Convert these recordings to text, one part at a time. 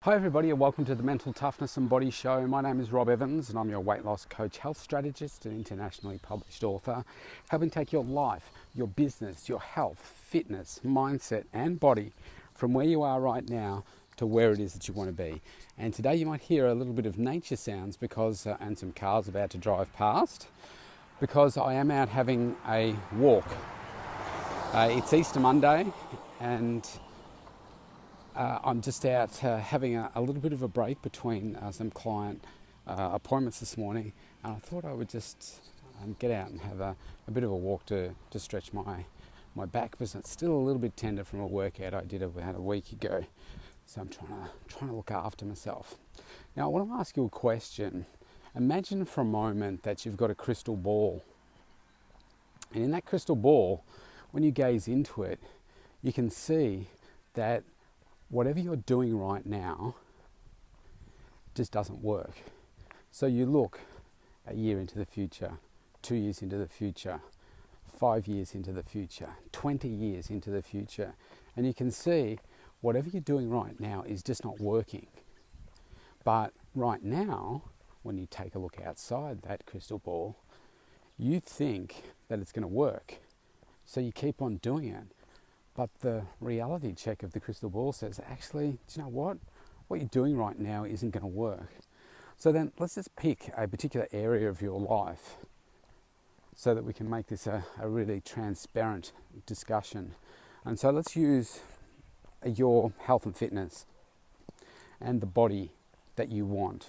Hi everybody and welcome to the Mental Toughness and Body Show. My name is Rob Evans and I'm your weight loss coach, health strategist and internationally published author, helping take your life, your business, your health, fitness, mindset and body from where you are right now to where it is that you want to be. And today you might hear a little bit of nature sounds because and some cars about to drive past because I am out having a walk. It's Easter Monday and I'm just out having a little bit of a break between some client appointments this morning, and I thought I would just get out and have a bit of a walk to stretch my back because it's still a little bit tender from a workout I did about a week ago. So I'm trying to look after myself. Now I want to ask you a question. Imagine for a moment that you've got a crystal ball, and in that crystal ball, when you gaze into it, you can see that whatever you're doing right now just doesn't work. So you look a year into the future, 2 years into the future, 5 years into the future, 20 years into the future, and you can see whatever you're doing right now is just not working. But right now, when you take a look outside that crystal ball, you think that it's going to work. So you keep on doing it. But the reality check of the crystal ball says, actually, do you know what? What you're doing right now isn't going to work. So then let's just pick a particular area of your life so that we can make this a really transparent discussion. And so let's use your health and fitness and the body that you want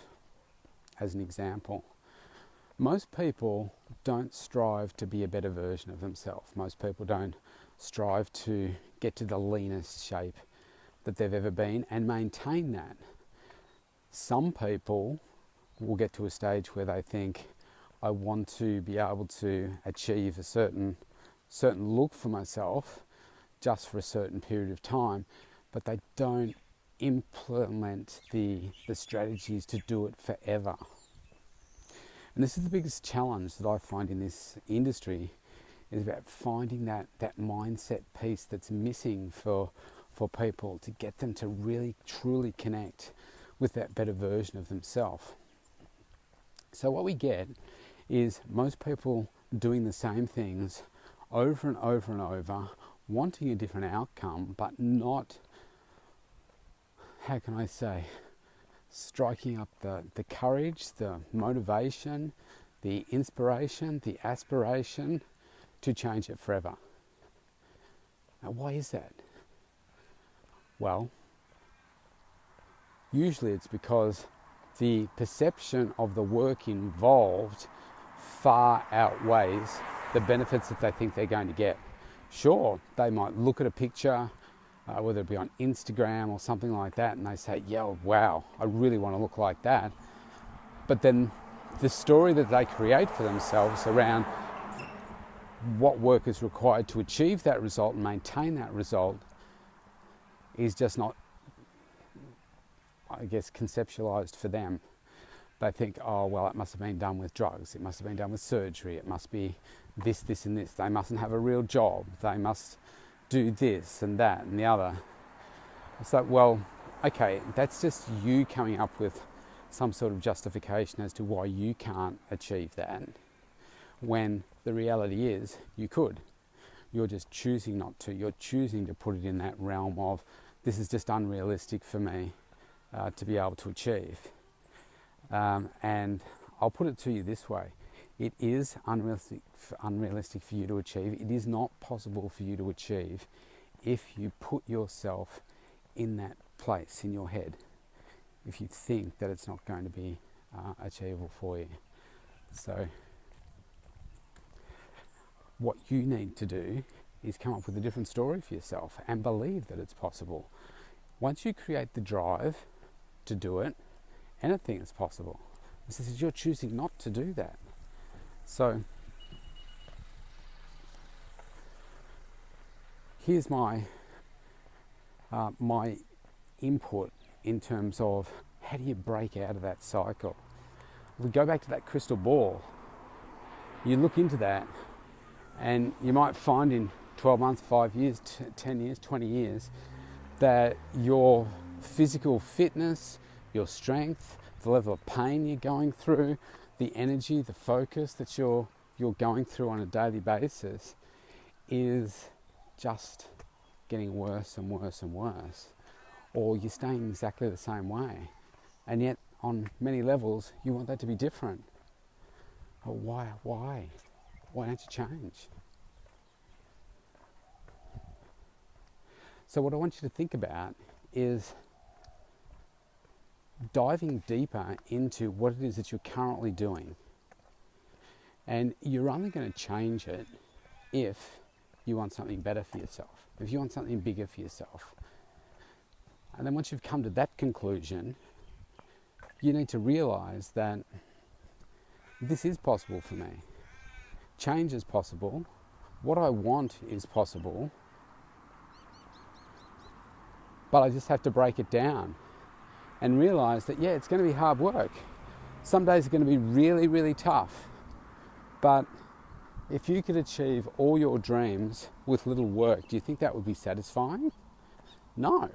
as an example. Most people don't strive to be a better version of themselves. Most people don't strive to get to the leanest shape that they've ever been and maintain that. Some people will get to a stage where they think, I want to be able to achieve a certain look for myself just for a certain period of time, but they don't implement the strategies to do it forever. And this is the biggest challenge that I find in this industry, is about finding that mindset piece that's missing for people to get them to really truly connect with that better version of themselves. So what we get is most people doing the same things over and over and over, wanting a different outcome, but not, how can I say, striking up the courage, the motivation, the inspiration, the aspiration to change it forever. Now, why is that? Well, usually it's because the perception of the work involved far outweighs the benefits that they think they're going to get. Sure, they might look at a picture, whether it be on Instagram or something like that, and they say, yeah, wow, I really want to look like that. But then the story that they create for themselves around what work is required to achieve that result and maintain that result is just not, I guess, conceptualized for them. They think, oh, well, it must have been done with drugs. It must have been done with surgery. It must be this, this, and this. They mustn't have a real job. They must do this and that and the other. It's like, well, okay, that's just you coming up with some sort of justification as to why you can't achieve that, when the reality is you could. You're just choosing not to. You're choosing to put it in that realm of, this is just unrealistic for me to be able to achieve. And I'll put it to you this way. It is unrealistic for you to achieve. It is not possible for you to achieve if you put yourself in that place in your head, if you think that it's not going to be achievable for you. So what you need to do is come up with a different story for yourself and believe that it's possible. Once you create the drive to do it, anything is possible. This is you're choosing not to do that. So here's my input in terms of how do you break out of that cycle. If we go back to that crystal ball, you look into that and you might find in 12 months, 5 years, 10 years, 20 years that your physical fitness, your strength, the level of pain you're going through, the energy, the focus that you're going through on a daily basis is just getting worse and worse and worse, or you're staying exactly the same way, and yet on many levels you want that to be different. Oh, why don't you change? So what I want you to think about is diving deeper into what it is that you're currently doing. And you're only going to change it if you want something better for yourself, if you want something bigger for yourself. And then once you've come to that conclusion, you need to realize that this is possible for me. Change is possible. What I want is possible. But I just have to break it down and realize that, yeah, it's going to be hard work. Some days are going to be really, really tough. But if you could achieve all your dreams with little work, do you think that would be satisfying? No.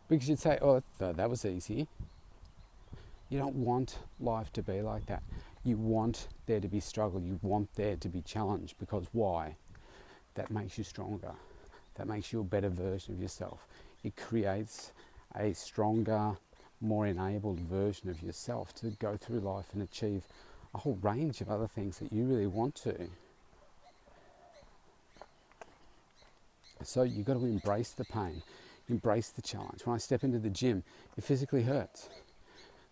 Because you'd say, oh, that was easy. You don't want life to be like that. You want there to be struggle. You want there to be challenge. Because why? That makes you stronger. That makes you a better version of yourself. It creates a stronger, more enabled version of yourself to go through life and achieve a whole range of other things that you really want to. So you've got to embrace the pain, embrace the challenge. When I step into the gym, it physically hurts.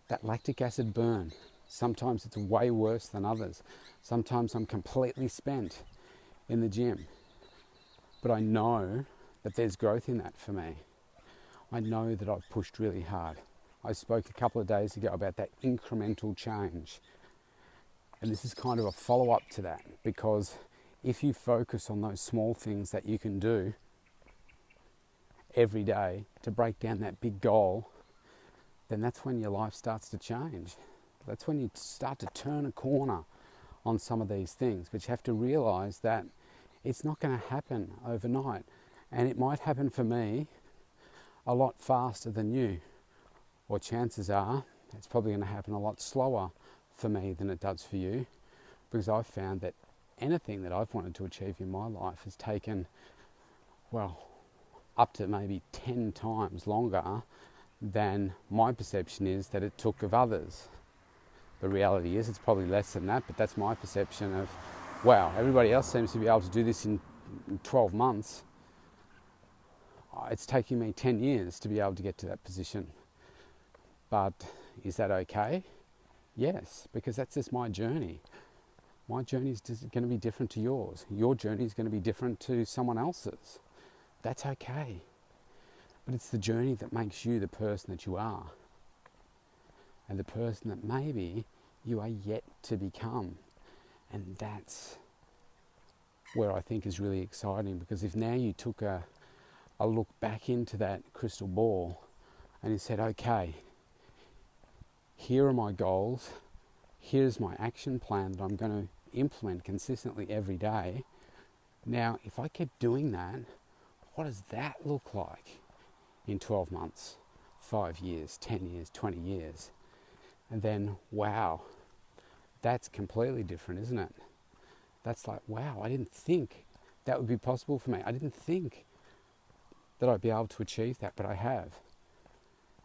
That lactic acid burn, sometimes it's way worse than others. Sometimes I'm completely spent in the gym. But I know that there's growth in that for me. I know that I've pushed really hard. I spoke a couple of days ago about that incremental change. And this is kind of a follow-up to that, because if you focus on those small things that you can do every day to break down that big goal, then that's when your life starts to change. That's when you start to turn a corner on some of these things. But you have to realize that it's not going to happen overnight. And it might happen for me a lot faster than you. Or chances are it's probably going to happen a lot slower for me than it does for you. Because I've found that anything that I've wanted to achieve in my life has taken, well, up to maybe 10 times longer than my perception is that it took of others. The reality is it's probably less than that, but that's my perception of, wow, everybody else seems to be able to do this in 12 months. It's taking me 10 years to be able to get to that position. But is that okay? Yes, because that's just my journey. My journey is going to be different to yours. Your journey is going to be different to someone else's. That's okay. But it's the journey that makes you the person that you are. And the person that maybe you are yet to become. And that's where I think is really exciting, because if now you took a look back into that crystal ball and you said, okay, here are my goals, here's my action plan that I'm going to implement consistently every day. Now, if I kept doing that, what does that look like in 12 months, 5 years, 10 years, 20 years? And then, wow, that's completely different, isn't it? That's like, wow, I didn't think that would be possible for me. I didn't think that I'd be able to achieve that, but I have.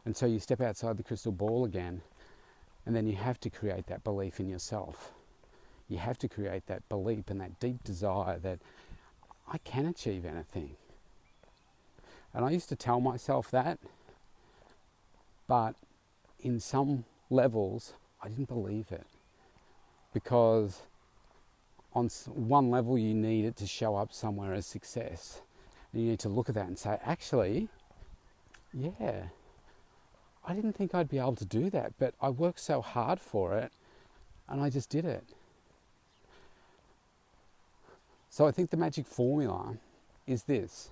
And so you step outside the crystal ball again, and then you have to create that belief in yourself. You have to create that belief and that deep desire that I can achieve anything. And I used to tell myself that, but in some levels, I didn't believe it. Because on one level, you need it to show up somewhere as success. And you need to look at that and say, actually, yeah, I didn't think I'd be able to do that, but I worked so hard for it, and I just did it. So I think the magic formula is this.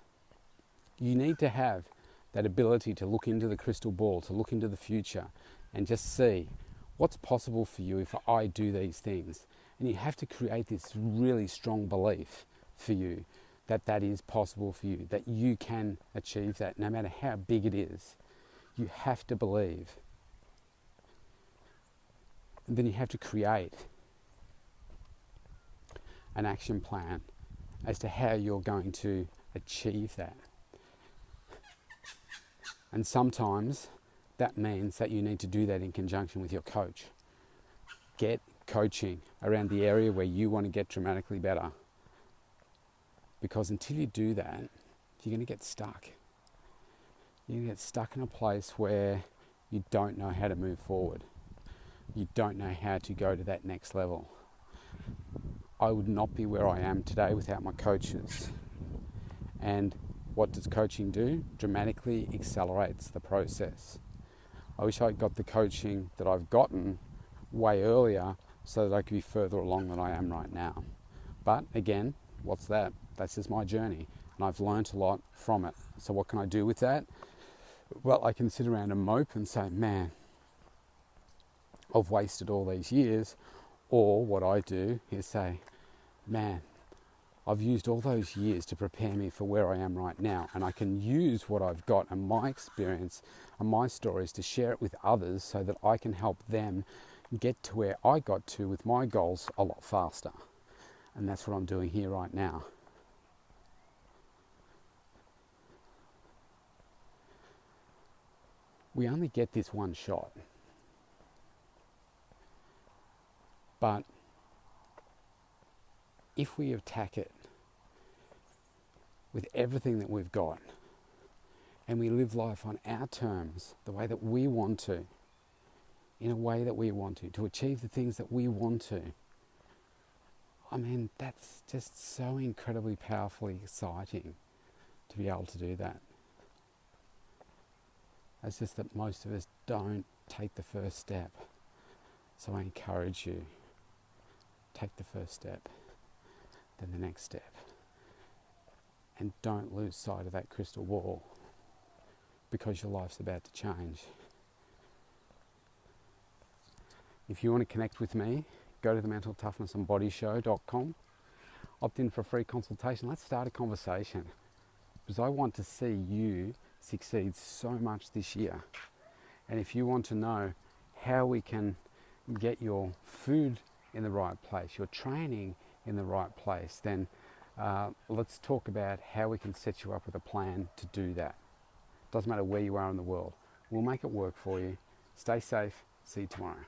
You need to have that ability to look into the crystal ball, to look into the future, and just see what's possible for you if I do these things. And you have to create this really strong belief for you that that is possible for you, that you can achieve that no matter how big it is. You have to believe. And then you have to create an action plan as to how you're going to achieve that. And sometimes that means that you need to do that in conjunction with your coach. Get coaching around the area where you want to get dramatically better. Because until you do that, you're going to get stuck. You're going to get stuck in a place where you don't know how to move forward. You don't know how to go to that next level. I would not be where I am today without my coaches. And what does coaching do? Dramatically accelerates the process. I wish I got the coaching that I've gotten way earlier so that I could be further along than I am right now. But again, what's that? That's just my journey, and I've learnt a lot from it. So what can I do with that? Well, I can sit around and mope and say, man, I've wasted all these years. Or what I do is say, man, I've used all those years to prepare me for where I am right now, and I can use what I've got and my experience and my stories to share it with others so that I can help them get to where I got to with my goals a lot faster. And that's what I'm doing here right now. We only get this one shot. But if we attack it with everything that we've got, and we live life on our terms, the way that we want to, in a way that we want to achieve the things that we want to, I mean, that's just so incredibly powerfully exciting to be able to do that. It's just that most of us don't take the first step. So I encourage you, take the first step, then the next step. And don't lose sight of that crystal ball, because your life's about to change. If you want to connect with me, go to the mentaltoughnessandbodyshow.com, opt in for a free consultation. Let's start a conversation, because I want to see you succeed so much this year. And if you want to know how we can get your food in the right place, your training in the right place, then let's talk about how we can set you up with a plan to do that. Doesn't matter where you are in the world. We'll make it work for you. Stay safe. See you tomorrow.